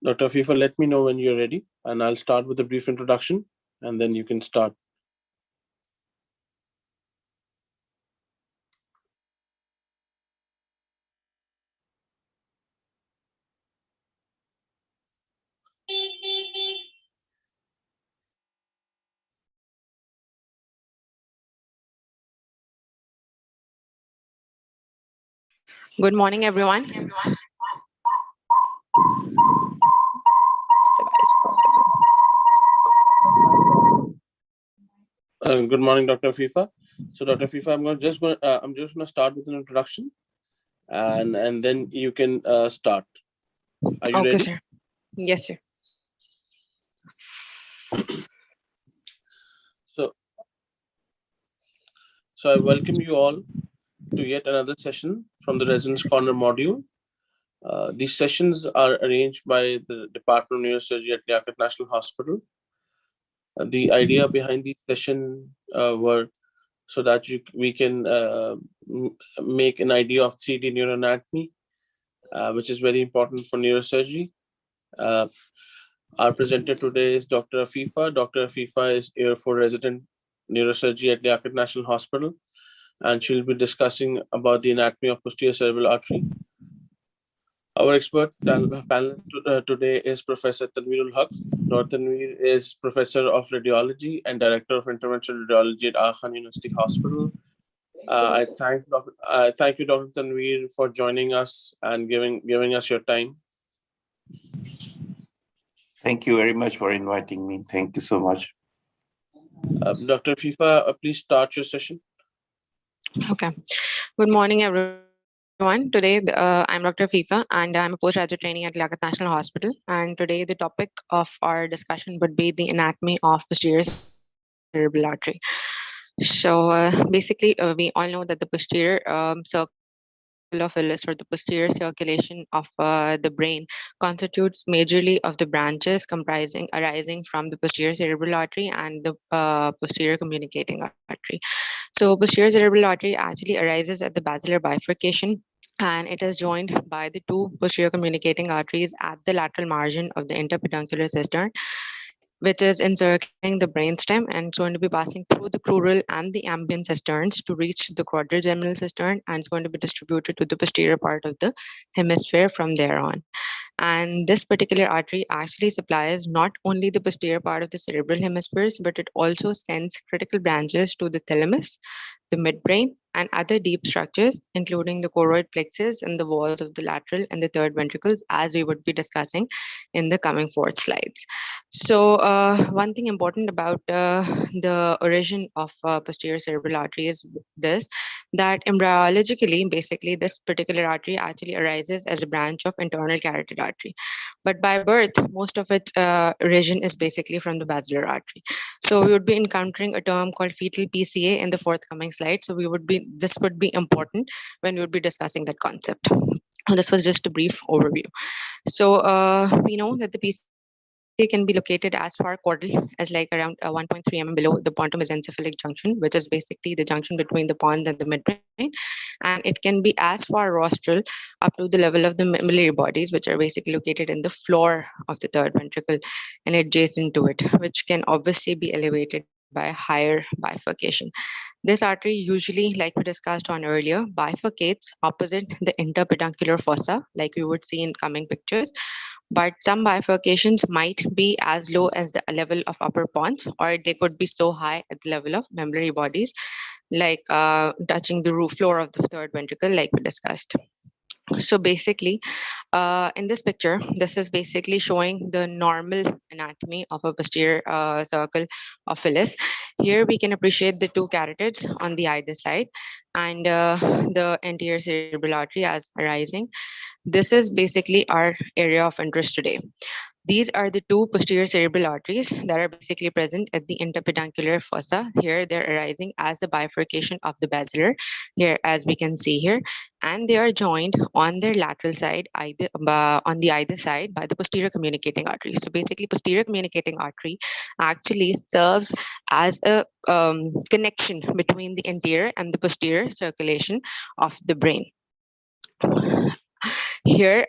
Dr. Afifa, let me know when you're ready, and I'll start with a brief introduction, and then you can start. Good morning, everyone. Good morning, Dr. Afifa. So, Dr. Afifa, I'm just going to start with an introduction, and then you can start. Are you Okay, ready? sir. Yes, sir. So I welcome you all to yet another session from the Residence Corner module. These sessions are arranged by the Department of Neurosurgery at Liaquat National Hospital. The idea behind these sessions were so that we can make an idea of 3D neuroanatomy, which is very important for neurosurgery. Our presenter today is Dr. Afifa. Dr. Afifa is Air 4 resident neurosurgery at Liaquat National Hospital, and she'll be discussing about the anatomy of posterior cerebral artery. Our expert panel today is Professor Tanveer Ul Haq. Dr. Tanveer is Professor of Radiology and Director of Interventional Radiology at Khan University Hospital. I thank you, Dr. Tanveer, for joining us and giving us your time. Thank you very much for inviting me. Thank you so much. Dr. Afifa, please start your session. Okay. Good morning, everyone. Today, I'm Dr. Afifa, and I'm a postgraduate trainee at Liaquat National Hospital. And today, the topic of our discussion would be the anatomy of posterior cerebral artery. So basically, we all know that the posterior circle of Willis, or the posterior circulation of the brain, constitutes majorly of the branches arising from the posterior cerebral artery and the posterior communicating artery. So posterior cerebral artery actually arises at the basilar bifurcation, and it is joined by the two posterior communicating arteries at the lateral margin of the interpeduncular cistern, which is encircling the brainstem, and it's going to be passing through the crural and the ambient cisterns to reach the quadrigeminal cistern, and it's going to be distributed to the posterior part of the hemisphere from there on. And this particular artery actually supplies not only the posterior part of the cerebral hemispheres, but it also sends critical branches to the thalamus, the midbrain, and other deep structures, including the choroid plexus and the walls of the lateral and the third ventricles, as we would be discussing in the coming forth slides. So one thing important about the origin of posterior cerebral artery is this, that embryologically, basically, this particular artery actually arises as a branch of internal carotid artery. But by birth, most of its origin is basically from the basilar artery. So we would be encountering a term called fetal PCA in the forthcoming slide. So this would be important when we would be discussing that concept. This was just a brief overview. So we know that the PCA can be located as far caudal as like around 1.3 mm below the pontomesencephalic junction, which is basically the junction between the pons and the midbrain. And it can be as far rostral up to the level of the mammillary bodies, which are basically located in the floor of the third ventricle and adjacent to it, which can obviously be elevated by higher bifurcation. This artery usually, like we discussed on earlier, bifurcates opposite the interpeduncular fossa, like we would see in coming pictures. But some bifurcations might be as low as the level of upper pons, or they could be so high at the level of mammillary bodies, like touching the roof floor of the third ventricle, like we discussed. So basically, in this picture, this is basically showing the normal anatomy of a posterior circle of Phyllis. Here we can appreciate the two carotids on the either side, and the anterior cerebral artery as arising. This is basically our area of interest today. These are the two posterior cerebral arteries that are basically present at the interpeduncular fossa. Here they're arising as the bifurcation of the basilar, here as we can see here, and they are joined on their lateral side, on the either side, by the posterior communicating artery. So basically, posterior communicating artery actually serves as a connection between the anterior and the posterior circulation of the brain. Here,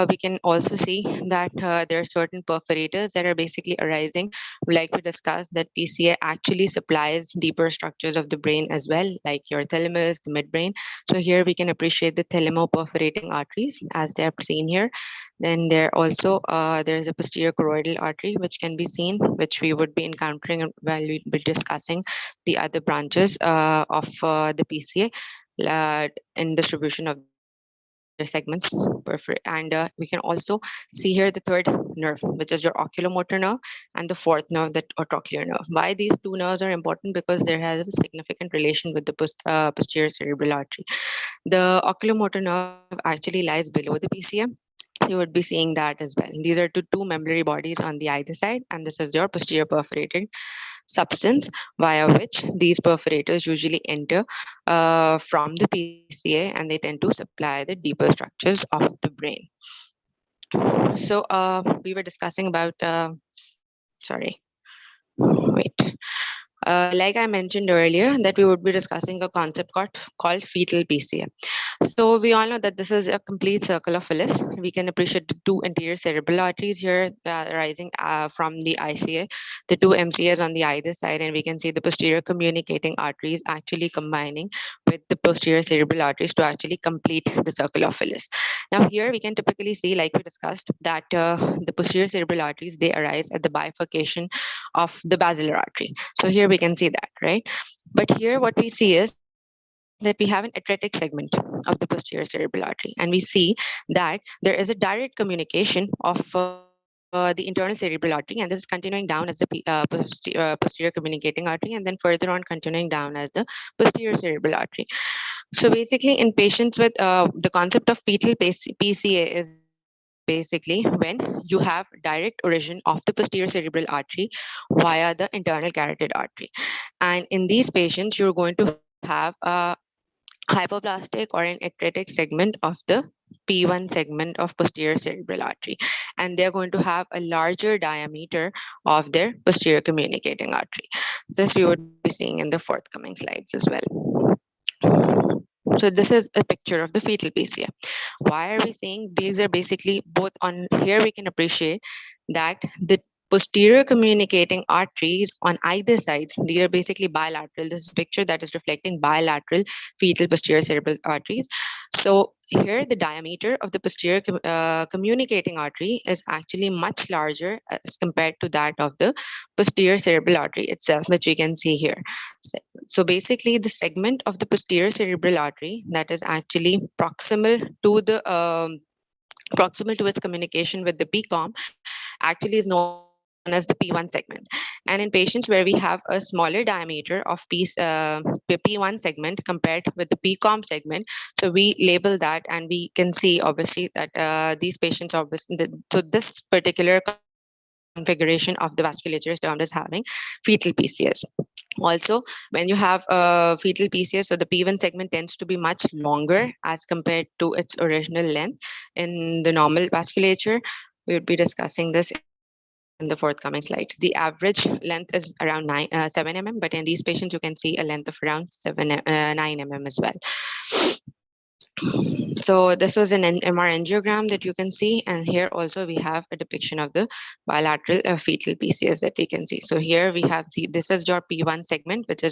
we can also see that there are certain perforators that are basically arising. Like we discussed, that PCA actually supplies deeper structures of the brain as well, like your thalamus, the midbrain. So here we can appreciate the thalamo-perforating arteries as they are seen here. Then there's a posterior choroidal artery which can be seen, which we would be encountering while we'll be discussing the other branches of the PCA in distribution of their segments. And we can also see here the third nerve, which is your oculomotor nerve, and the fourth nerve, the trochlear nerve. Why these two nerves are important? Because there has a significant relation with the posterior cerebral artery. The oculomotor nerve actually lies below the PCA. You would be seeing that as well. These are two memory bodies on the either side, and this is your posterior perforated substance via which these perforators usually enter from the PCA, and they tend to supply the deeper structures of the brain. So we were discussing about, sorry, wait. Like I mentioned earlier, that we would be discussing a concept called fetal PCA. So we all know that this is a complete circle of Willis. We can appreciate the two anterior cerebral arteries here rising from the ICA, the two MCAs on the either side, and we can see the posterior communicating arteries actually combining with the posterior cerebral arteries to actually complete the circle of Willis. Now here we can typically see, like we discussed, that the posterior cerebral arteries, they arise at the bifurcation of the basilar artery. So here we can see that, right? But here what we see is that we have an atretic segment of the posterior cerebral artery, and we see that there is a direct communication of the internal cerebral artery, and this is continuing down as the posterior communicating artery, and then further on continuing down as the posterior cerebral artery. So basically, in patients with the concept of fetal PCA is basically when you have direct origin of the posterior cerebral artery via the internal carotid artery. And in these patients, you're going to have a hypoplastic or an atretic segment of the P1 segment of posterior cerebral artery. And they're going to have a larger diameter of their posterior communicating artery. This we would be seeing in the forthcoming slides as well. So this is a picture of the fetal PCA. Why are we saying these are basically both on here? We can appreciate that the posterior communicating arteries on either sides, these are basically bilateral. This is a picture that is reflecting bilateral fetal posterior cerebral arteries. So here the diameter of the posterior communicating artery is actually much larger as compared to that of the posterior cerebral artery itself, which we can see here. So basically the segment of the posterior cerebral artery that is actually proximal to its communication with the PCOM actually is known as the P1 segment. And in patients where we have a smaller diameter of P1 segment compared with the PCOM segment, so we label that, and we can see obviously that these patients obviously, so this particular configuration of the vasculature is termed as having fetal PCS. Also, when you have fetal PCS, so the P1 segment tends to be much longer as compared to its original length in the normal vasculature. We would be discussing this in the forthcoming slides. The average length is around 7 mm, but in these patients, you can see a length of around 9 mm as well. So this was an MR angiogram that you can see, and here also we have a depiction of the bilateral fetal PCS that we can see. So here we have, this is your P1 segment, which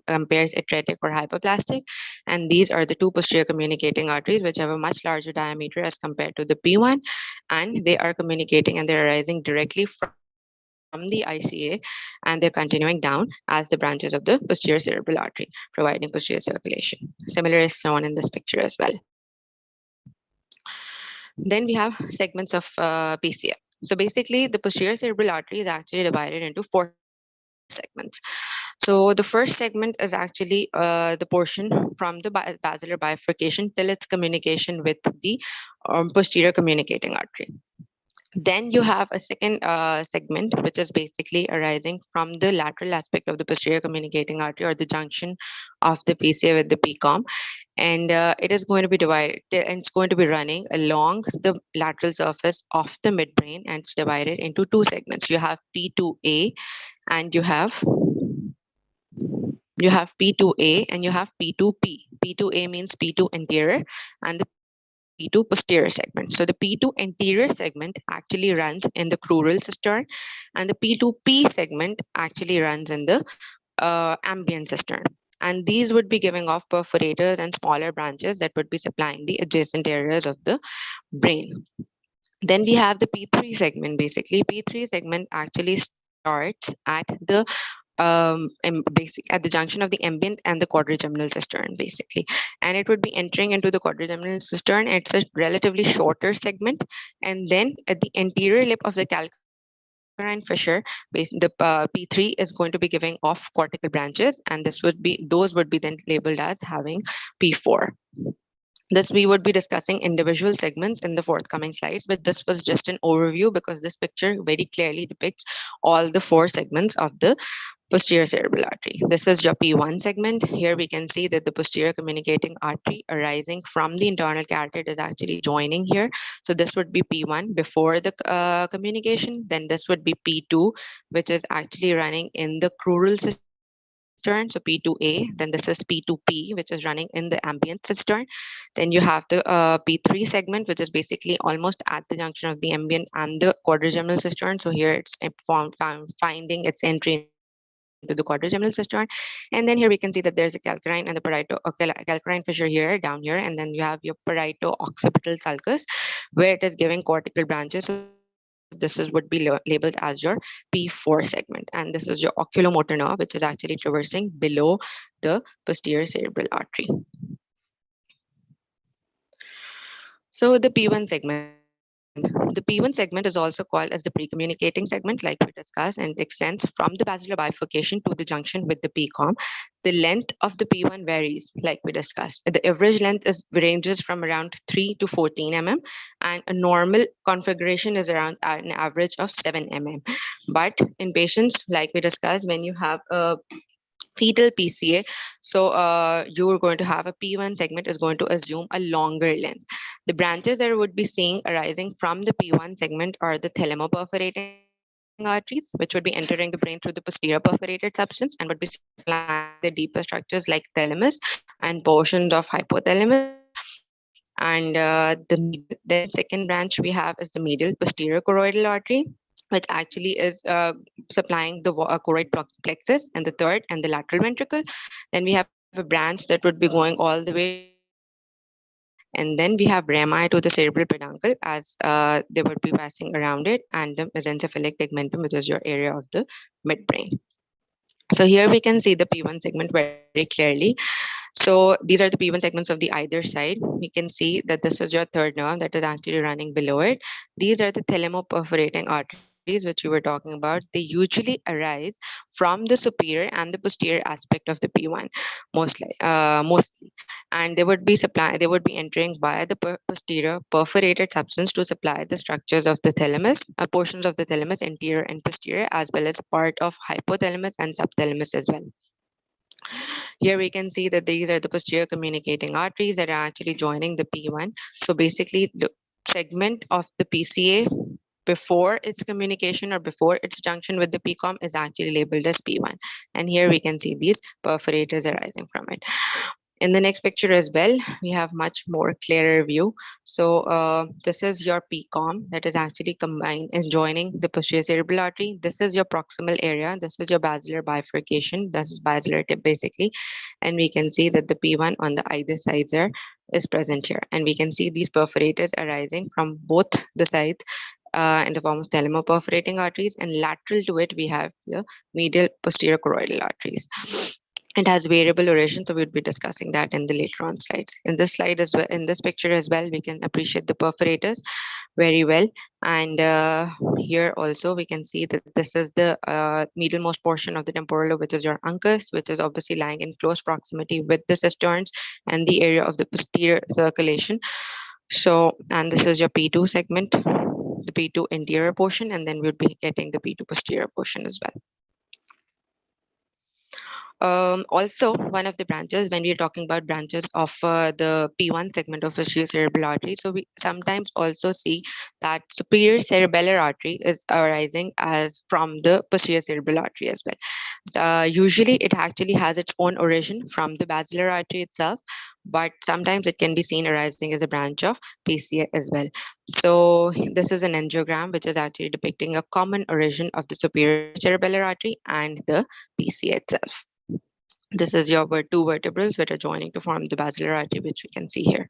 compares atretic or hypoplastic, and these are the two posterior communicating arteries which have a much larger diameter as compared to the P1, and they are communicating and they're arising directly from the ICA, and they're continuing down as the branches of the posterior cerebral artery, providing posterior circulation. Similar is shown in this picture as well. Then we have segments of PCA. So basically, the posterior cerebral artery is actually divided into 4 segments. So the first segment is actually the portion from the basilar bifurcation till its communication with the posterior communicating artery. Then you have a second segment, which is basically arising from the lateral aspect of the posterior communicating artery, or the junction of the PCA with the PCOM. And it is going to be divided, and it's going to be running along the lateral surface of the midbrain, and it's divided into 2 segments. You have P2A, and you have P2A and you have P2P. P2A means P2 anterior, and the P2P P2 posterior segment. So the P2 anterior segment actually runs in the crural cistern, and the P2P segment actually runs in the ambient cistern. And these would be giving off perforators and smaller branches that would be supplying the adjacent areas of the brain. Then we have the P3 segment. Basically, P3 segment actually starts at the at the junction of the ambient and the quadrigeminal cistern, basically, and it would be entering into the quadrigeminal cistern. It's a relatively shorter segment, and then at the anterior lip of the calcarine fissure, the P3 is going to be giving off cortical branches, and those would be then labeled as having P4. This we would be discussing individual segments in the forthcoming slides, but this was just an overview because this picture very clearly depicts all the 4 segments of the posterior cerebral artery. This is your P1 segment. Here we can see that the posterior communicating artery arising from the internal carotid is actually joining here. So this would be P1 before the communication. Then this would be P2, which is actually running in the crural cistern. So P2A. Then this is P2P, which is running in the ambient cistern. Then you have the P3 segment, which is basically almost at the junction of the ambient and the quadrigeminal cistern. So here it's finding its entry into the quadrigeminal cistern. And then here we can see that there's a calcarine and the calcarine fissure here, down here. And then you have your parieto-occipital sulcus, where it is giving cortical branches. So this would be labeled as your P4 segment. And this is your oculomotor nerve, which is actually traversing below the posterior cerebral artery. So the P1 segment. The P1 segment is also called as the pre-communicating segment, like we discussed, and it extends from the basilar bifurcation to the junction with the PCOM. The length of the P1 varies, like we discussed. The average length ranges from around 3 to 14 mm, and a normal configuration is around an average of 7 mm. But in patients, like we discussed, when you have a fetal PCA, so you're going to have a P1 segment is going to assume a longer length. The branches that would be seeing arising from the P1 segment are the thalamoperforating arteries, which would be entering the brain through the posterior perforated substance and would be supplying the deeper structures like thalamus and portions of hypothalamus. And then second branch we have is the medial posterior choroidal artery, which actually is supplying the choroid plexus and the third and the lateral ventricle. Then we have a branch that would be going all the way to the cerebellum. And then we have rami to the cerebral peduncle, as they would be passing around it, and the mesencephalic tegmentum, which is your area of the midbrain. So here we can see the P1 segment very clearly. So these are the P1 segments of the either side. We can see that this is your third nerve that is actually running below it. These are the thalamoperforating arteries, which we were talking about. They usually arise from the superior and the posterior aspect of the P1, mostly, and they would be entering via the posterior perforated substance to supply the structures of the thalamus, portions of the thalamus, anterior and posterior, as well as a part of hypothalamus and subthalamus as well. Here we can see that these are the posterior communicating arteries that are actually joining the P1. So basically the segment of the PCA before its communication or before its junction with the PCOM is actually labeled as P1. And here we can see these perforators arising from it. In the next picture as well, we have much more clearer view. So this is your PCOM that is actually combined and joining the posterior cerebral artery. This is your proximal area. This is your basilar bifurcation. This is basilar tip basically. And we can see that the P1 on the either sides there is present here. And we can see these perforators arising from both the sides in the form of thalamoperforating arteries, and lateral to it we have the medial posterior choroidal arteries. It has variable duration, so we'll be discussing that in the later on slides. In this slide as well, in this picture as well, we can appreciate the perforators very well. And here also we can see that this is the medialmost portion of the temporal lobe, which is your uncus, which is obviously lying in close proximity with the cisterns and the area of the posterior circulation. So, and this is your P2 segment, the P2 anterior portion, and then we'll be getting the P2 posterior portion as well. Also, one of the branches, when we're talking about branches of the P1 segment of posterior cerebral artery, so we sometimes also see that superior cerebellar artery is arising as from the posterior cerebral artery as well. Usually, it actually has its own origin from the basilar artery itself, but sometimes it can be seen arising as a branch of PCA as well. So this is an angiogram which is actually depicting a common origin of the superior cerebellar artery and the PCA itself. This is your two vertebrals which are joining to form the basilar artery, which we can see here.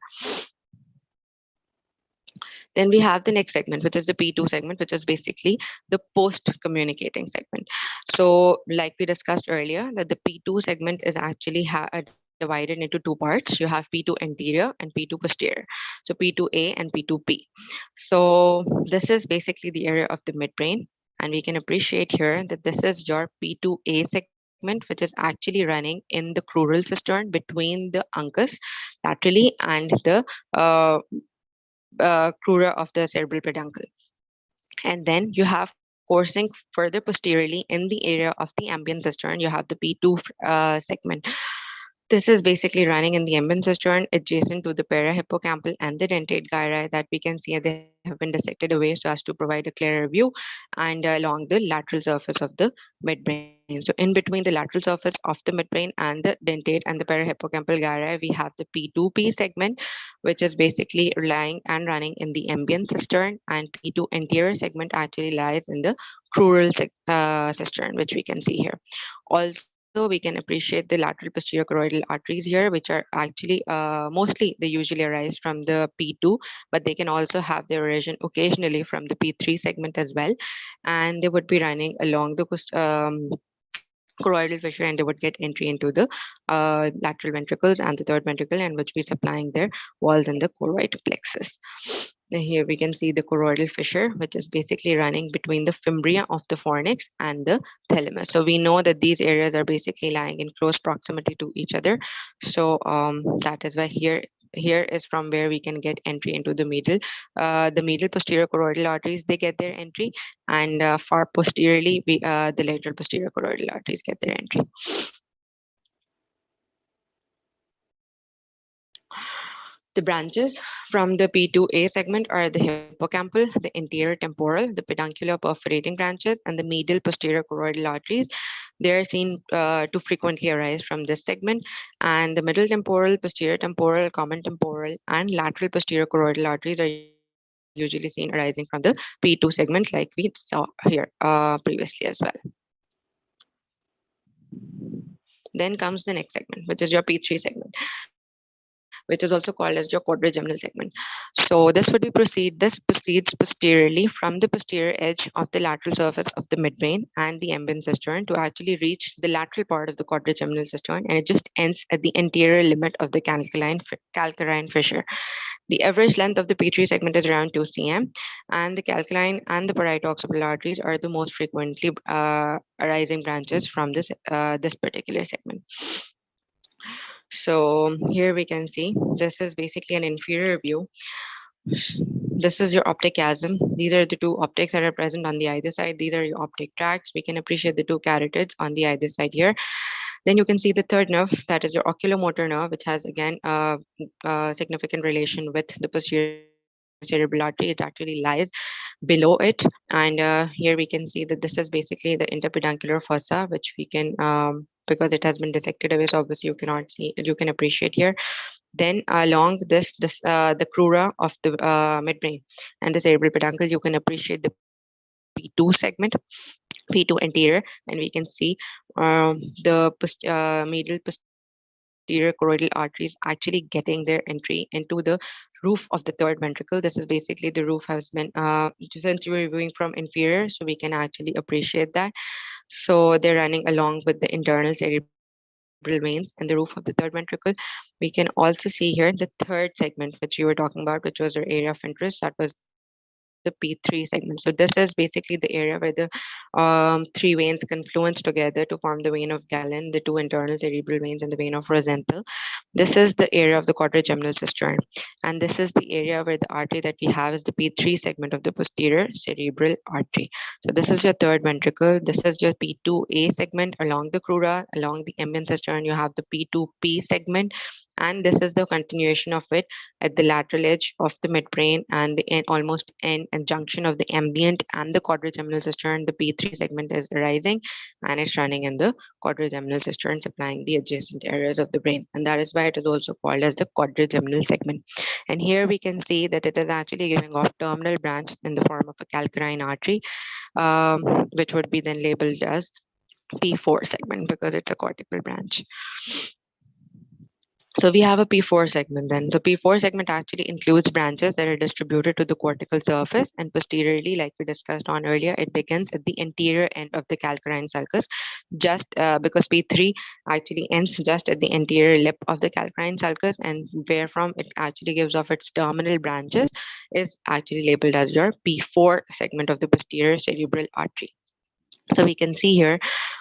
Then we have the next segment, which is the P2 segment, which is basically the post-communicating segment. So like we discussed earlier, that the P2 segment is actually divided into two parts. You have P2 anterior and P2 posterior. So P2A and P2P. So this is basically the area of the midbrain. And we can appreciate here that this is your P2A segment, which is actually running in the crural cistern between the uncus laterally and the crura of the cerebral peduncle. And then you have coursing further posteriorly in the area of the ambient cistern, you have the P2 segment. This is basically running in the ambient cistern adjacent to the parahippocampal and the dentate gyri that we can see they have been dissected away so as to provide a clearer view, and along the lateral surface of the midbrain. So in between the lateral surface of the midbrain and the dentate and the parahippocampal gyri, we have the P2P segment, which is basically lying and running in the ambient cistern, and P2 anterior segment actually lies in the crural cistern, which we can see here. Also, we can appreciate the lateral posterior choroidal arteries here, which are actually mostly they usually arise from the P2, but they can also have their origin occasionally from the P3 segment as well. And they would be running along the choroidal fissure, and they would get entry into the lateral ventricles and the third ventricle, and which be supplying their walls in the choroid plexus. Now here we can see the choroidal fissure, which is basically running between the fimbria of the fornix and the thalamus. So we know that these areas are basically lying in close proximity to each other. So that is why here is from where we can get entry into the medial posterior choroidal arteries, they get their entry, and far posteriorly the lateral posterior choroidal arteries get their entry. The branches from the P2A segment are the hippocampal, the anterior temporal, the peduncular perforating branches, and the medial posterior choroidal arteries. They are seen to frequently arise from this segment, and the middle temporal, posterior temporal, common temporal, and lateral posterior choroidal arteries are usually seen arising from the P2 segment, like we saw here previously as well. Then comes the next segment, which is your P3 segment, which is also called as your quadrigeminal segment. So this proceeds posteriorly from the posterior edge of the lateral surface of the midbrain and the ambient cistern to actually reach the lateral part of the quadrigeminal cistern, and it just ends at the anterior limit of the calcarine fissure. The average length of the P3 segment is around 2 cm, and the calcaline and the parieto-occipital arteries are the most frequently arising branches from this particular segment. So here we can see this is basically an inferior view. This is your optic chiasm. These are the two optics that are present on the either side. These are your optic tracts. We can appreciate the two carotids on the either side here. Then you can see the third nerve, that is your oculomotor nerve, which has again a significant relation with the posterior cerebral artery. It actually lies below it, and here we can see that this is basically the interpeduncular fossa, which we can because it has been dissected away, so obviously you cannot see, you can appreciate here. Then along the crura of the midbrain and the cerebral peduncle, you can appreciate the P2 segment, P2 anterior, and we can see medial posterior choroidal arteries actually getting their entry into the roof of the third ventricle. This is basically the roof has been since we're viewing from inferior, so we can actually appreciate that. So they're running along with the internal cerebral veins and the roof of the third ventricle. We can also see here the third segment, which you were talking about, which was our area of interest. That was the P3 segment. So this is basically the area where the three veins confluence together to form the vein of Galen, the two internal cerebral veins, and the vein of Rosenthal. This is the area of the quadrigeminal cistern, and this is the area where the artery that we have is the P3 segment of the posterior cerebral artery. So this is your third ventricle. This is your P2A segment along the crura, along the ambient cistern. You have the P2P segment, And this is the continuation of it at the lateral edge of the midbrain and the end, almost end and junction of the ambient and the quadrigeminal cistern. The P3 segment is arising and it's running in the quadrigeminal cistern, supplying the adjacent areas of the brain. And that is why it is also called as the quadrigeminal segment. And here we can see that it is actually giving off terminal branch in the form of a calcarine artery, which would be then labeled as P4 segment because it's a cortical branch. So we have a P4 segment then. The P4 segment actually includes branches that are distributed to the cortical surface, and posteriorly, like we discussed on earlier, it begins at the anterior end of the calcarine sulcus, just because P3 actually ends just at the anterior lip of the calcarine sulcus, and where from it actually gives off its terminal branches is actually labeled as your P4 segment of the posterior cerebral artery. So we can see here,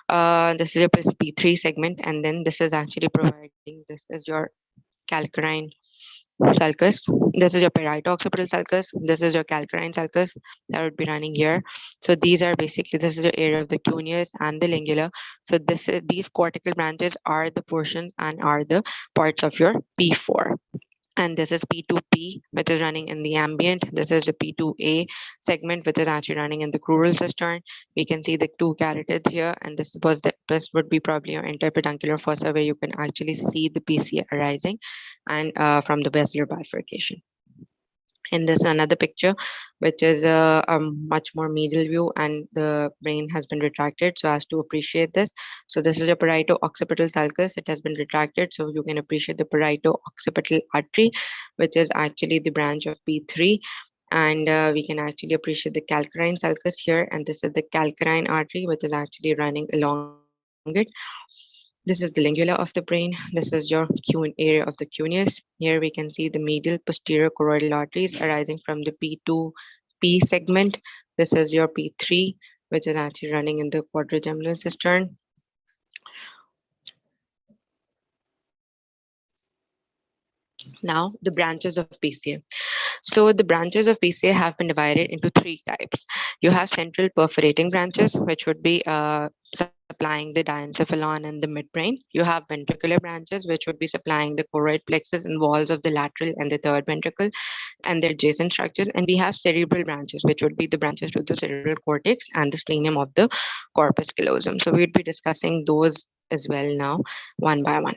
this is your P3 segment, and then this is actually providing, this is your calcarine sulcus, this is your parieto-occipital sulcus, this is your calcarine sulcus that would be running here. So these are basically, this is your area of the cuneus and the lingula. So these cortical branches are the portions and are the parts of your P4. And this is P2P, which is running in the ambient. This is the P2A segment, which is actually running in the crural cistern. We can see the two carotids here, and this would be probably your interpeduncular fossa, where you can actually see the PCA arising, and from the basilar bifurcation. In this another picture, which is a much more medial view, and the brain has been retracted so as to appreciate this. So this is a parieto-occipital sulcus. It has been retracted, so you can appreciate the parieto-occipital artery, which is actually the branch of P3. And we can actually appreciate the calcarine sulcus here, and this is the calcarine artery, which is actually running along it. This is the lingula of the brain. This is your area of the cuneus. Here we can see the medial posterior choroidal arteries arising from the P2P segment. This is your P3, which is actually running in the quadrigeminal cistern. Now, the branches of PCA. So the branches of PCA have been divided into three types. You have central perforating branches, which would be supplying the diencephalon and the midbrain. You have ventricular branches, which would be supplying the choroid plexus and walls of the lateral and the third ventricle and their adjacent structures. And we have cerebral branches, which would be the branches to the cerebral cortex and the splenium of the corpus callosum. So we'd be discussing those as well now, one by one.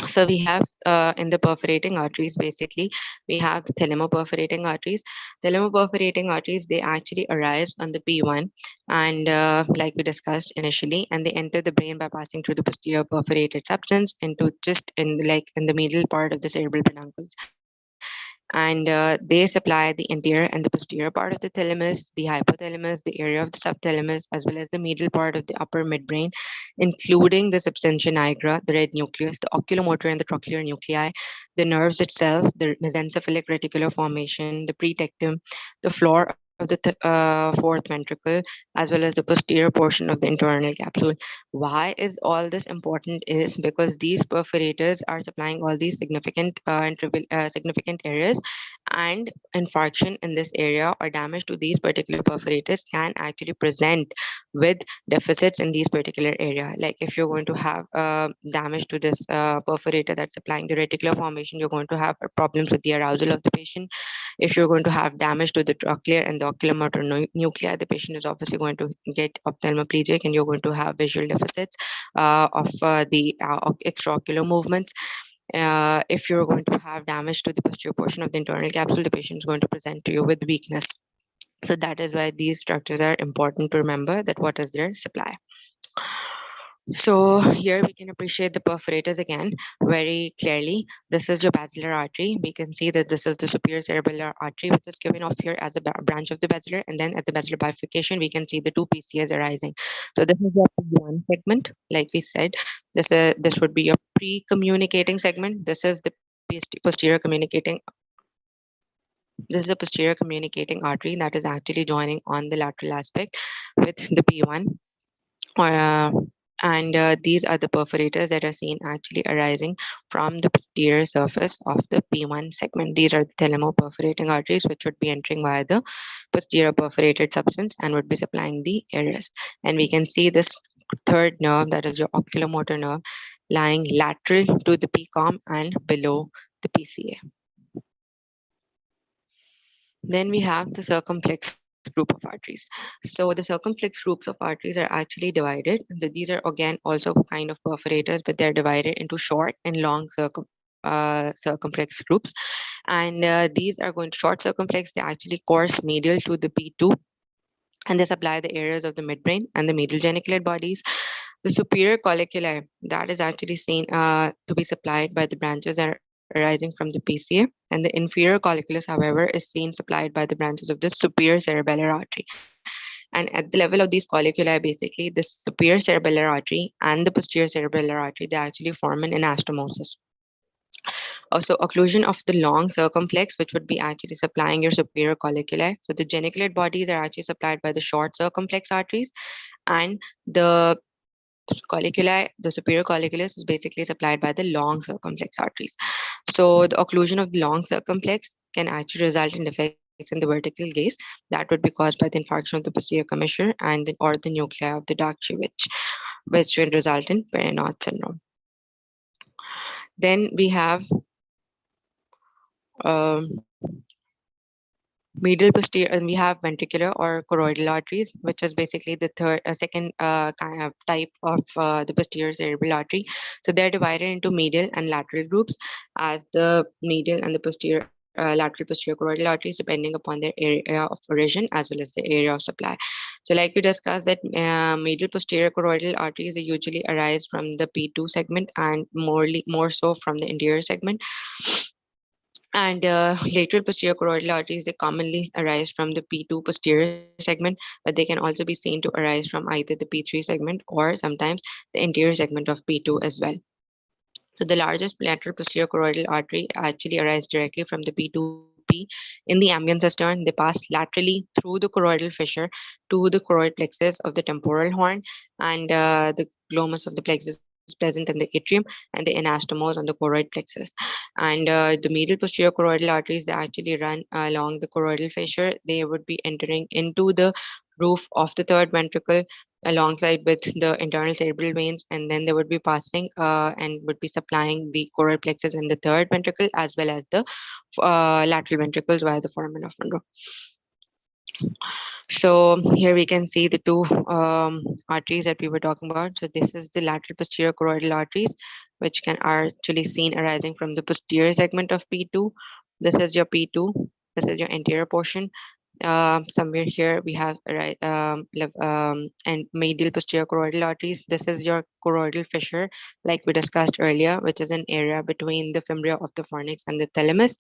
So we have in the perforating arteries, basically, we have the thalamoperforating arteries. Thalamoperforating arteries, they actually arise on the P1, and like we discussed initially, and they enter the brain by passing through the posterior perforated substance into just in the middle part of the cerebral peduncles. And they supply the anterior and the posterior part of the thalamus, the hypothalamus, the area of the subthalamus, as well as the middle part of the upper midbrain, including the substantia nigra, the red nucleus, the oculomotor and the trochlear nuclei, the nerves itself, the mesencephalic reticular formation, the pretectum, the floor of the fourth ventricle, as well as the posterior portion of the internal capsule. Why is all this important? Is because these perforators are supplying all these significant significant areas, and infarction in this area or damage to these particular perforators can actually present with deficits in these particular area. Like if you're going to have damage to this perforator that's supplying the reticular formation, you're going to have problems with the arousal of the patient. If you're going to have damage to the trochlear and the oculomotor nuclei, the patient is obviously going to get ophthalmoplegic, and you're going to have visual deficits of the extraocular movements. If you're going to have damage to the posterior portion of the internal capsule, the patient is going to present to you with weakness. So that is why these structures are important to remember, that what is their supply. So here we can appreciate the perforators again very clearly. This is your basilar artery. We can see that this is the superior cerebellar artery, which is given off here as a branch of the basilar. And then at the basilar bifurcation, we can see the two PCAs arising. So this is your P1 segment. Like we said, this would be your pre-communicating segment. This is the posterior communicating. This is a posterior communicating artery that is actually joining on the lateral aspect with the P1. And these are the perforators that are seen actually arising from the posterior surface of the P1 segment. These are the thalamoperforating arteries, which would be entering via the posterior perforated substance and would be supplying the areas. And we can see this third nerve, that is your oculomotor nerve, lying lateral to the PCOM and below the PCA. Then we have the circumflex group of arteries. So the circumflex groups of arteries are actually divided. So these are again also kind of perforators, but they're divided into short and long circumflex groups. And these are going to short circumflex. They actually course medial to the P2, and they supply the areas of the midbrain and the medial geniculate bodies. The superior colliculi, that is actually seen to be supplied by the branches that are arising from the PCA, and the inferior colliculus, however, is seen supplied by the branches of the superior cerebellar artery. And at the level of these colliculi, basically, the superior cerebellar artery and the posterior cerebellar artery, they actually form an anastomosis. Also, occlusion of the long circumflex, which would be actually supplying your superior colliculi. So the geniculate bodies are actually supplied by the short circumflex arteries, and the colliculi, the superior colliculus is basically supplied by the long circumflex arteries. So the occlusion of the long circumflex can actually result in defects in the vertical gaze that would be caused by the infarction of the posterior commissure and or the nuclei of the dark which will result in Perinaut syndrome. Then we have um, medial posterior, and we have ventricular or choroidal arteries, which is basically the second kind of type of the posterior cerebral artery. So they're divided into medial and lateral groups, as the medial and the posterior lateral posterior choroidal arteries, depending upon their area of origin as well as the area of supply. So like we discussed that medial posterior choroidal arteries, they usually arise from the P2 segment and more so from the anterior segment. And lateral posterior choroidal arteries, they commonly arise from the P2 posterior segment, but they can also be seen to arise from either the P3 segment or sometimes the anterior segment of P2 as well. So the largest lateral posterior choroidal artery actually arises directly from the P2P in the ambient cistern. They pass laterally through the choroidal fissure to the choroid plexus of the temporal horn, and the glomus of the plexus present in the atrium, and the anastomos on the choroid plexus. And the medial posterior choroidal arteries, they actually run along the choroidal fissure. They would be entering into the roof of the third ventricle alongside with the internal cerebral veins, and then they would be passing and would be supplying the choroid plexus in the third ventricle as well as the lateral ventricles via the foramen of Monro. So here we can see the two arteries that we were talking about. So this is the lateral posterior choroidal arteries, which are actually seen arising from the posterior segment of P2. This is your P2. This is your anterior portion. Somewhere here we have and medial posterior choroidal arteries. This is your choroidal fissure, like we discussed earlier, which is an area between the fimbria of the fornix and the thalamus.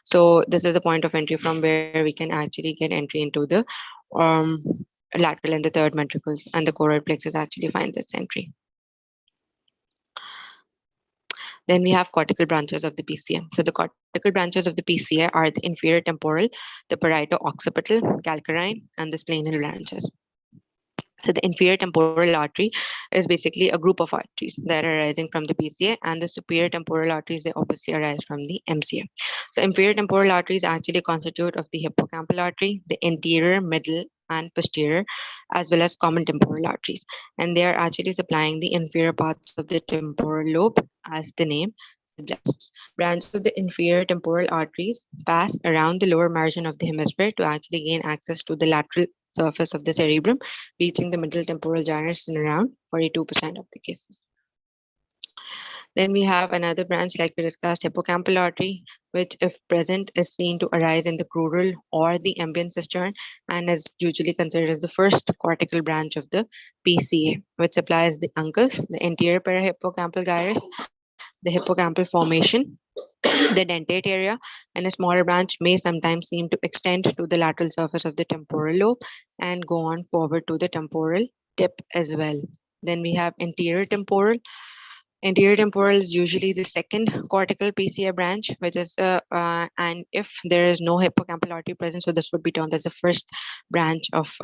So this is a point of entry from where we can actually get entry into the um, lateral and the third ventricles, and the choroid plexus actually finds its entry. Then we have cortical branches of the PCA. So the cortical branches of the PCA are the inferior temporal, the parieto-occipital, calcarine, and the splanal branches. So the inferior temporal artery is basically a group of arteries that are arising from the PCA, and the superior temporal arteries, they obviously arise from the MCA. So inferior temporal arteries actually constitute of the hippocampal artery, the anterior, middle, and posterior, as well as common temporal arteries. And they are actually supplying the inferior parts of the temporal lobe, as the name suggests. Branches of the inferior temporal arteries pass around the lower margin of the hemisphere to actually gain access to the lateral surface of the cerebrum, reaching the middle temporal gyrus in around 42% of the cases. Then we have another branch, like we discussed, hippocampal artery, which if present is seen to arise in the crural or the ambient cistern, and is usually considered as the first cortical branch of the PCA, which supplies the uncus, the anterior parahippocampal gyrus, the hippocampal formation, the dentate area, and a smaller branch may sometimes seem to extend to the lateral surface of the temporal lobe and go on forward to the temporal tip as well. Then we have anterior temporal. Anterior temporal is usually the second cortical PCA branch, which is and if there is no hippocampal artery present, so this would be termed as the first branch of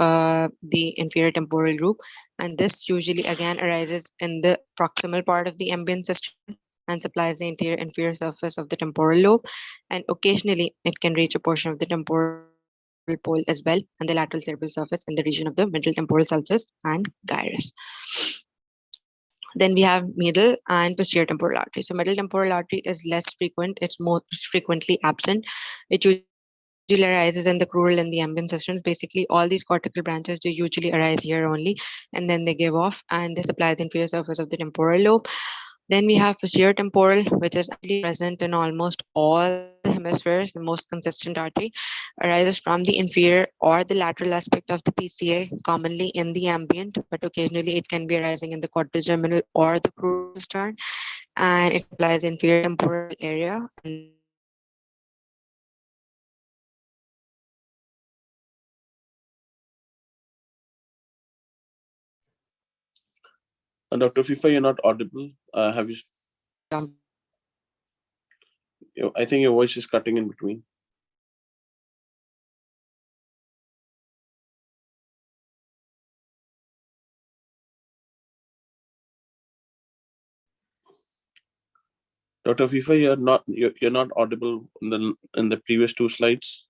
the inferior temporal group. And this usually again arises in the proximal part of the ambient cistern and supplies the anterior inferior surface of the temporal lobe. And occasionally it can reach a portion of the temporal pole as well, and the lateral cerebral surface in the region of the middle temporal sulcus and gyrus. Then we have middle and posterior temporal artery. So middle temporal artery is less frequent. It's more frequently absent. It usually arises in the crural and the ambient systems. Basically, all these cortical branches, they usually arise here only, and then they give off and they supply the inferior surface of the temporal lobe. Then we have posterior temporal, which is actually present in almost all the hemispheres. The most consistent artery arises from the inferior or the lateral aspect of the PCA, commonly in the ambient, but occasionally it can be arising in the quadrigeminal or the crural cistern, and it supplies the inferior temporal area, and then it runs in the parietal lobule and the presentral area as well. Dr. Fifa, you're not audible. Have you? I think your voice is cutting in between. Dr. Fifa, you're not audible in the previous two slides.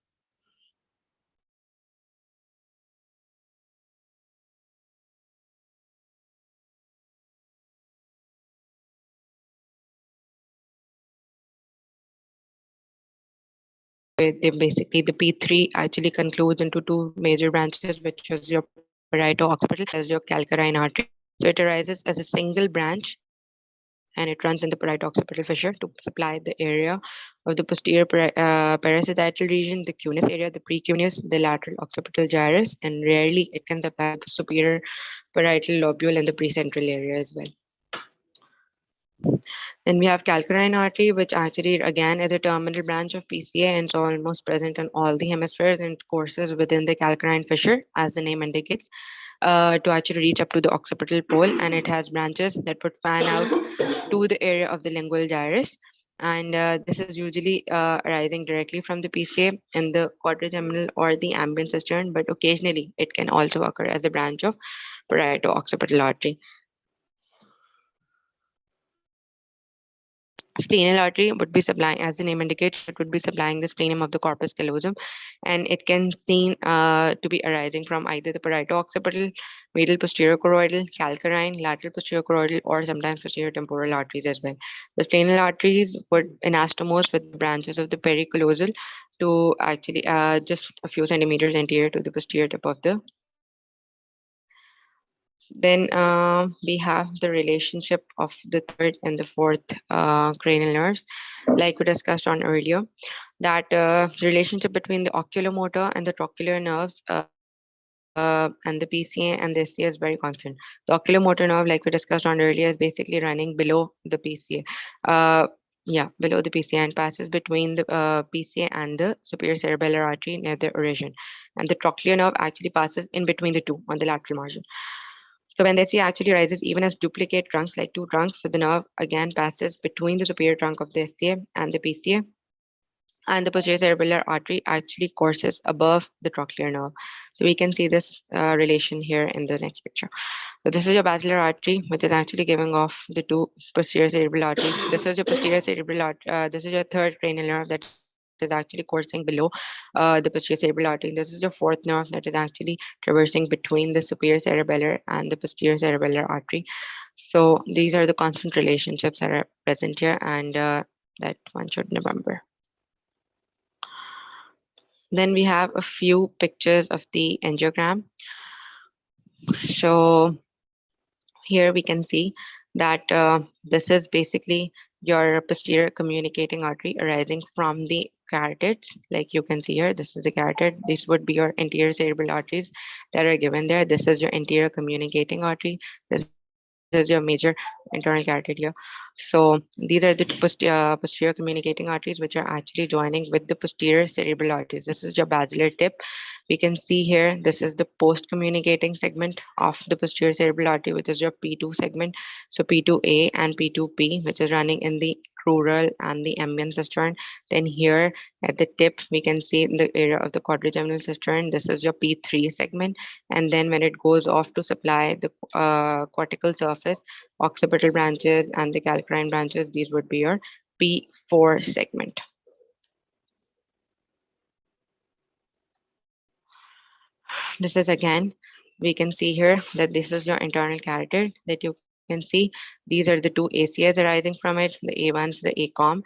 They basically the P3 actually concludes into two major branches, which is your parieto-occipital as your calcarine artery. So it arises as a single branch and it runs in the parieto-occipital fissure to supply the area of the posterior parasitial region, the cuneus area, the precuneus, the lateral occipital gyrus, and rarely it can supply the superior parietal lobule and the precentral area as well. Then we have calcarine artery, which actually again is a terminal branch of PCA and it's almost present in all the hemispheres and it courses within the calcarine fissure, as the name indicates, to actually reach up to the occipital pole, and it has branches that would fan out to the area of the lingual gyrus. And this is usually arising directly from the PCA in the quadrigeminal or the ambient cistern, but occasionally it can also occur as a branch of parieto-occipital artery. Splenial artery would be supplying, as the name indicates, it would be supplying the splenium of the corpus callosum, and it can seen to be arising from either the parieto-occipital, medial posterior choroidal, calcarine, lateral posterior choroidal, or sometimes posterior temporal arteries as well. The splenial arteries would anastomose with the branches of the pericallosal to actually just a few centimeters anterior to the posterior tip of the spine. Then we have the relationship of the third and the fourth cranial nerves, like we discussed on earlier. That relationship between the oculomotor and the trochlear nerves and the PCA and the SCA is very constant. The oculomotor nerve, like we discussed on earlier, is basically running below the PCA. Below the PCA and passes between the PCA and the superior cerebellar artery near the origin. And the trochlear nerve actually passes in between the two on the lateral margin. So when the SCA actually rises even as duplicate trunks, like two trunks, so the nerve again passes between the superior trunk of the SCA and the PCA, and the posterior cerebellar artery actually courses above the trochlear nerve. So we can see this relation here in the next picture. So this is your basilar artery, which is actually giving off the two posterior cerebral arteries. This is your posterior cerebral artery. This is your third cranial nerve that is actually coursing below the posterior cerebral artery. This is your fourth nerve that is actually traversing between the superior cerebellar and the posterior cerebellar artery. So these are the constant relationships that are present here, and that one should remember. Then we have a few pictures of the angiogram. So here we can see that this is basically your posterior communicating artery arising from the carotids. Like you can see here, this is the carotid. This would be your anterior cerebral arteries that are given there. This is your anterior communicating artery. This is your major internal carotid here. So these are the posterior communicating arteries, which are actually joining with the posterior cerebral arteries. This is your basilar tip. We can see here, this is the post communicating segment of the posterior cerebral artery, which is your P2 segment. So P2A and P2P, which is running in the crural and the ambient cistern. Then here at the tip, we can see in the area of the quadrigeminal cistern, this is your P3 segment. And then when it goes off to supply the cortical surface, occipital branches and the calcarine branches, these would be your P4 segment. This is again, we can see here that this is your internal carotid that you can can see these are the two ACIs arising from it, the A1s, the ACOM.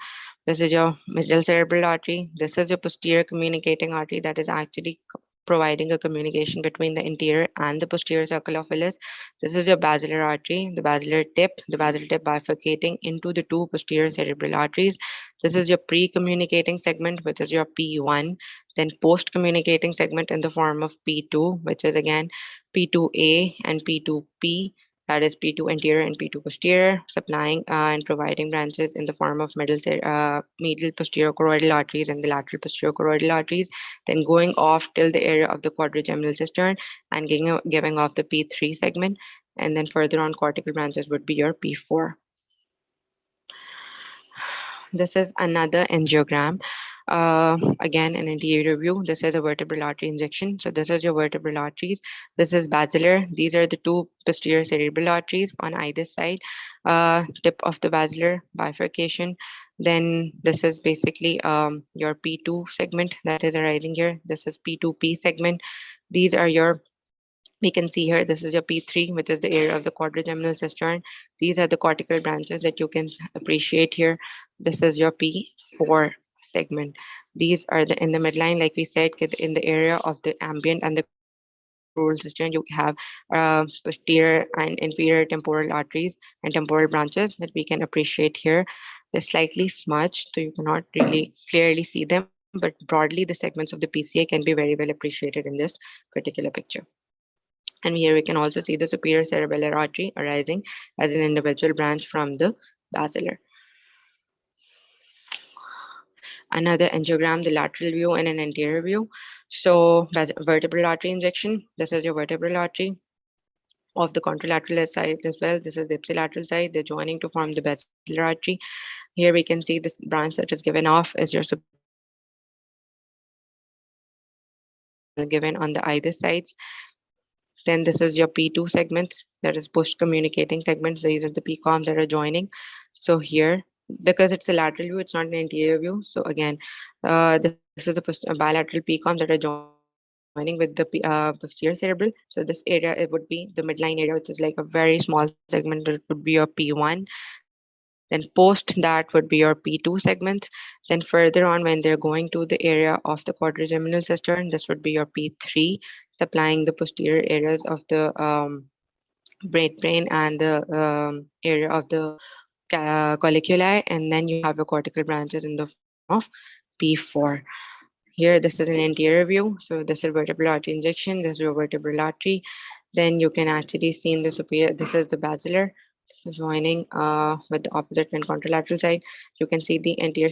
This is your middle cerebral artery. This is your posterior communicating artery that is actually providing a communication between the anterior and the posterior circle of Willis. This is your basilar artery, the basilar tip bifurcating into the two posterior cerebral arteries. This is your pre-communicating segment, which is your P1, then post-communicating segment in the form of P2, which is again P2A and P2P, that is P2 anterior and P2 posterior, supplying and providing branches in the form of medial posterior choroidal arteries and the lateral posterior choroidal arteries, then going off till the area of the quadrigeminal cistern and giving off the P3 segment, and then further on cortical branches would be your P4. This is another angiogram. Again, an anterior view. This is a vertebral artery injection. So this is your vertebral arteries. This is basilar. These are the two posterior cerebral arteries on either side. Tip of the basilar bifurcation. Then this is basically your P2 segment that is arising here. This is P2P segment. These are your, we can see here, this is your P3, which is the area of the quadrigeminal cistern. These are the cortical branches that you can appreciate here. This is your P4 segment. These are the in the midline, like we said, in the area of the ambient and the crural cistern, you have posterior and inferior temporal arteries and temporal branches that we can appreciate here. They're slightly smudged, so you cannot really clearly see them, but broadly the segments of the PCA can be very well appreciated in this particular picture. And here we can also see the superior cerebellar artery arising as an individual branch from the basilar. Another angiogram, the lateral view and an anterior view. So vertebral artery injection, this is your vertebral artery of the contralateral side as well. This is the ipsilateral side. They're joining to form the basilar artery. Here we can see this branch that is given off is your superior cerebellar artery given on the either sides. Then this is your P2 segments, that is post communicating segments. These are the PCOMs that are joining. So here, because it's a lateral view, it's not an anterior view. So again, this is a bilateral PCOMs that are joining with the posterior cerebral. So this area, it would be the midline area, which is like a very small segment. That would be your P1. Then post that would be your P2 segments. Then further on, when they're going to the area of the quadrigeminal cistern, this would be your P3, supplying the posterior areas of the brain and the area of the colliculi, and then you have your cortical branches in the form of P4. Here, this is an anterior view. So this is vertebral artery injection. This is your vertebral artery. Then you can actually see in the superior, this is the basilar joining with the opposite and contralateral side. You can see the anterior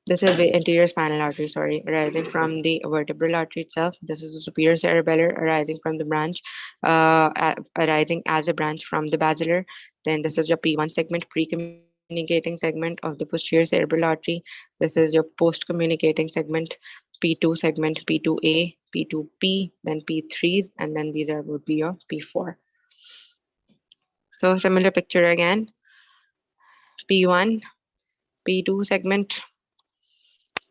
this is the anterior spinal artery, sorry, arising from the vertebral artery itself. This is the superior cerebellar arising from the branch, arising as a branch from the basilar. Then this is your P1 segment, pre-communicating segment of the posterior cerebral artery. This is your post-communicating segment, P2 segment, P2A, P2P, then P3s, and then these would be your P4. So similar picture again, P1, P2 segment.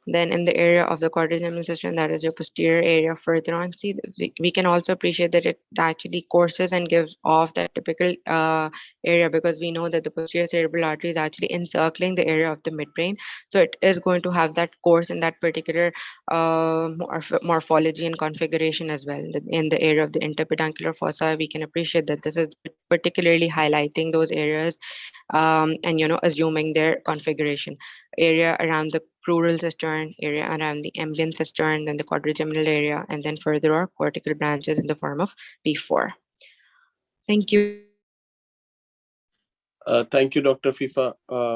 Then in the area of the quadrigeminal cistern, that is your posterior area further on, see, we can also appreciate that it actually courses and gives off that typical area, because we know that the posterior cerebral artery is actually encircling the area of the midbrain. So it is going to have that course in that particular morphology and configuration as well. In the area of the interpeduncular fossa, we can appreciate that this is particularly highlighting those areas and, you know, assuming their configuration. Area around the crural cistern, area around the ambient cistern, then the quadrigeminal area, and then further are cortical branches in the form of P4. Thank you. Thank you, Dr. Afifa,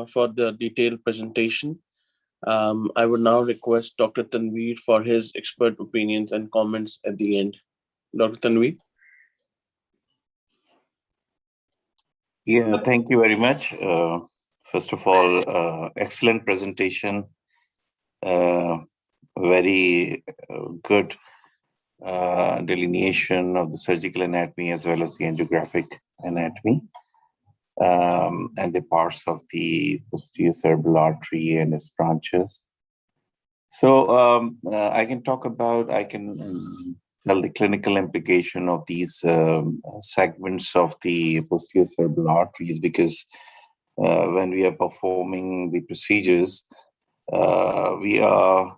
for the detailed presentation. I would now request Dr. Tanveer for his expert opinions and comments at the end. Dr. Tanveer. Yeah, thank you very much. First of all, excellent presentation. Very good delineation of the surgical anatomy as well as the angiographic anatomy and the parts of the posterior cerebral artery and its branches. So I can talk about, I can tell the clinical implication of these segments of the posterior cerebral arteries, because when we are performing the procedures, we are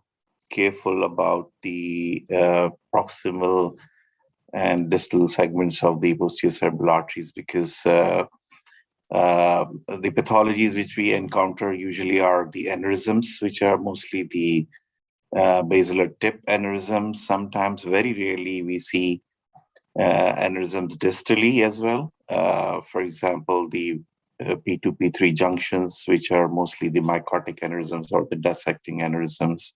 careful about the proximal and distal segments of the posterior cerebral arteries, because the pathologies which we encounter usually are the aneurysms, which are mostly the basilar tip aneurysms. Sometimes, very rarely, we see aneurysms distally as well. For example, the P2, P3 junctions, which are mostly the mycotic aneurysms or the dissecting aneurysms.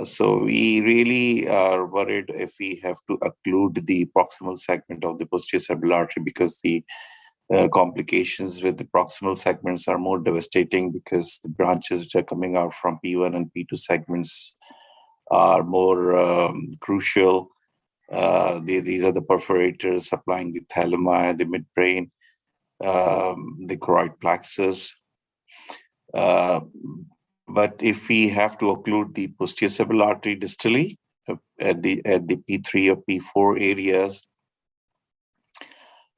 So we really are worried if we have to occlude the proximal segment of the posterior cerebral artery, because the complications with the proximal segments are more devastating, because the branches which are coming out from P1 and P2 segments are more crucial. These are the perforators supplying the thalami, the midbrain, the choroid plexus. But if we have to occlude the posterior cerebral artery distally at the P3 or P4 areas,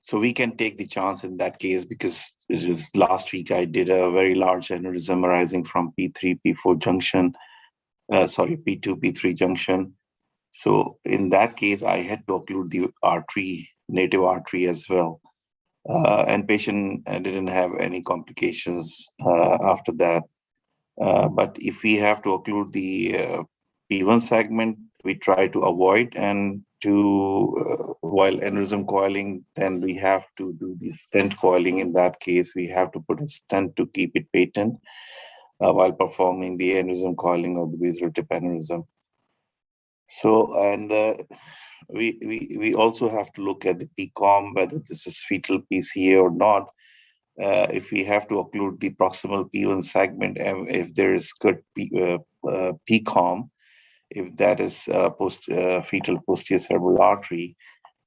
so we can take the chance in that case, because just last week I did a very large aneurysm arising from P3, P4 junction, P2, P3 junction. So in that case, I had to occlude the artery, native artery as well. And patient didn't have any complications after that. But if we have to occlude the P1 segment, we try to avoid, and while aneurysm coiling, then we have to do the stent coiling. In that case, we have to put a stent to keep it patent while performing the aneurysm coiling of the basilar tip aneurysm. So, and we also have to look at the PCOM, whether this is fetal PCA or not. If we have to occlude the proximal P1 segment, and if there is good PCOM, if that is fetal posterior cerebral artery,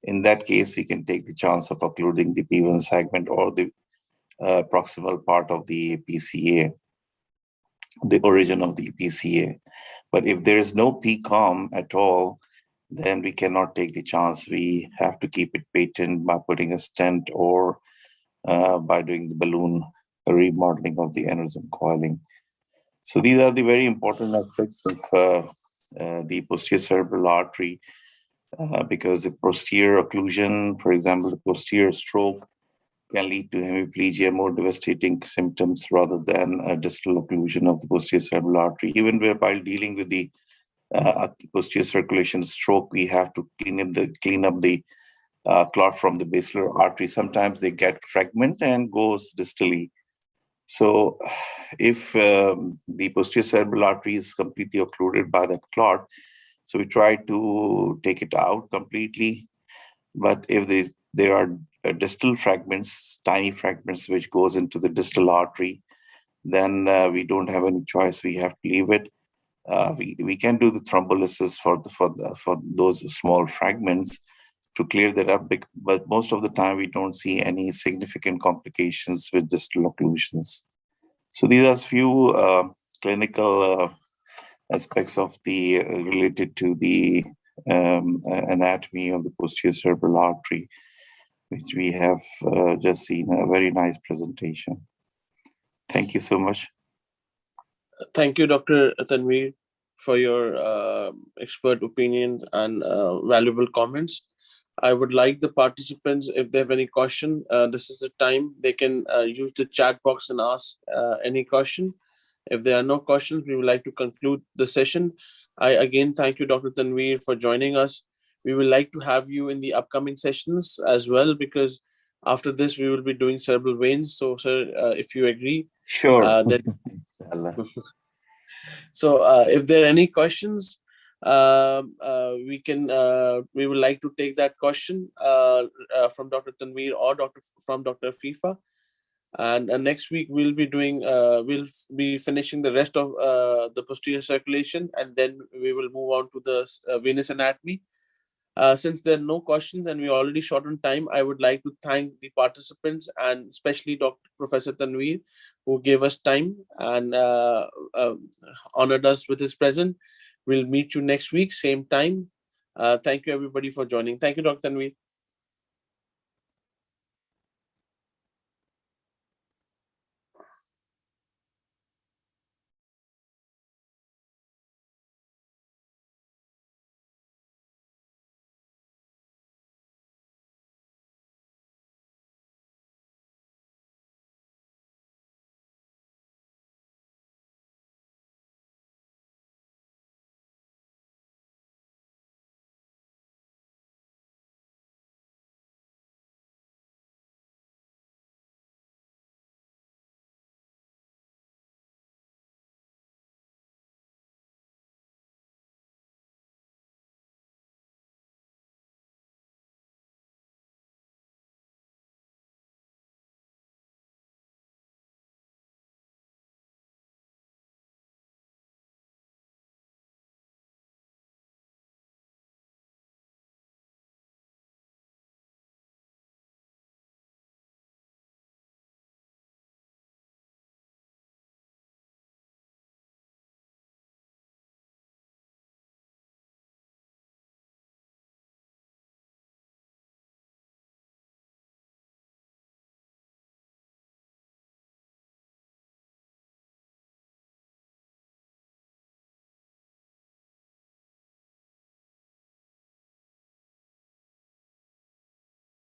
in that case, we can take the chance of occluding the P1 segment or the proximal part of the PCA, the origin of the PCA. But if there is no PCOM at all, then we cannot take the chance. We have to keep it patent by putting a stent or by doing the balloon remodeling of the aneurysm coiling. So these are the very important aspects of the posterior cerebral artery, because the posterior occlusion, for example, the posterior stroke, can lead to hemiplegia, more devastating symptoms, rather than a distal occlusion of the posterior cerebral artery. Even while dealing with the posterior circulation stroke, we have to clean up the clot from the basilar artery. Sometimes they get fragment and goes distally. So if the posterior cerebral artery is completely occluded by that clot, so we try to take it out completely. But if there are distal fragments, tiny fragments, which goes into the distal artery, then we don't have any choice. We have to leave it. We can do the thrombolysis for those small fragments to clear that up, but most of the time we don't see any significant complications with distal occlusions. So these are few clinical aspects of the related to the anatomy of the posterior cerebral artery, which we have just seen a very nice presentation. Thank you so much. Thank you, Dr. Tanveer, for your expert opinion and valuable comments. I would like the participants, if they have any question, this is the time they can use the chat box and ask any question. If there are no questions, we would like to conclude the session. I again thank you, Dr. Tanveer, for joining us. We would like to have you in the upcoming sessions as well, because after this we will be doing cerebral veins. So, sir, if you agree, sure. So, if there are any questions, we would like to take that question from Dr. Tanveer or from Dr. Afifa. And next week we'll be finishing the rest of the posterior circulation, and then we will move on to the venous anatomy. Since there are no questions and we're already short on time, I would like to thank the participants, and especially Professor Tanveer, who gave us time and honored us with his presence. We'll meet you next week, same time. Thank you, everybody, for joining. Thank you, Dr. Tanveer.